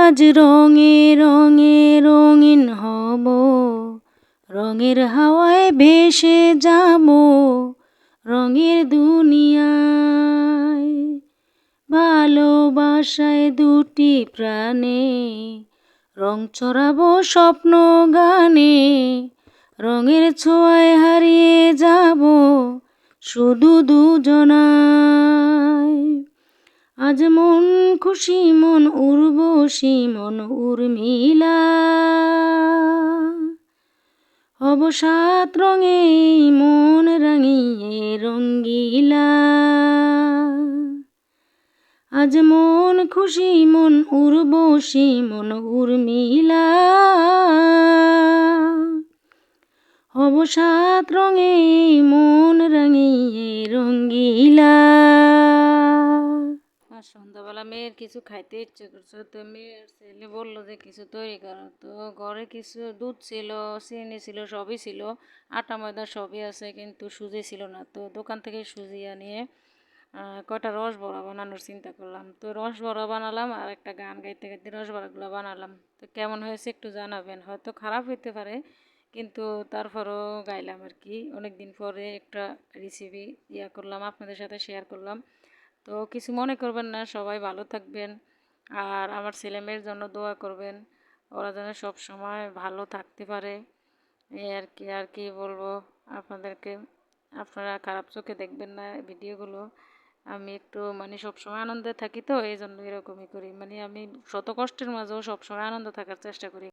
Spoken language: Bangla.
আজ রঙে রঙে রঙিন হব, রঙের হাওয়ায় ভেসে যাব রঙের দুনিয়ায়। ভালোবাসায় দুটি প্রাণে রং ছড়াবো স্বপ্ন গানে, রঙের ছোঁয়ায় হারিয়ে যাব শুধু দুজনায়। আজ মন খুশি মন উর্বশী মন উর্মিলা, হব সাত রঙে মন রাঙিয়ে রঙ্গিলা। আজ মন খুশি মন উর্বশী মন উর্মিলা, হব সাত রঙে মন রাঙিয়ে রঙ্গিলা। আর সন্ধ্যাবেলা মেয়ের কিছু খাইতে ইচ্ছে করছে, তো মেয়ের ছেলে বললো যে কিছু তৈরি করো। তো ঘরে কিছু দুধ ছিল, চিনি ছিল, সবই ছিল, আটা ময়দা সবই আছে, কিন্তু সুজি ছিল না। তো দোকান থেকে সুজি আনিয়ে কয়টা রস বড়া বানানোর চিন্তা করলাম। তো রস বড়া বানালাম আর একটা গান গাইতে গাইতে রস বড়াগুলো বানালাম। তো কেমন হয়েছে একটু জানাবেন। হয়তো খারাপ হইতে পারে, কিন্তু তারপরও গাইলাম আর কি। অনেক দিন পরে একটা রেসিপি করলাম, আপনাদের সাথে শেয়ার করলাম। তো কিছু মনে করবেন না, সবাই ভালো থাকবেন আর আমার ছেলে মেয়ের জন্য দোয়া করবেন, ওরা যেন সব সময় ভালো থাকতে পারে। এই আর কি বলবো আপনাদেরকে। আপনারা খারাপ চোখে দেখবেন না ভিডিওগুলো। আমি একটু সবসময় আনন্দে থাকি, তো এই জন্য এরকমই করি। আমি শত কষ্টের মাঝেও সবসময় আনন্দ থাকার চেষ্টা করি।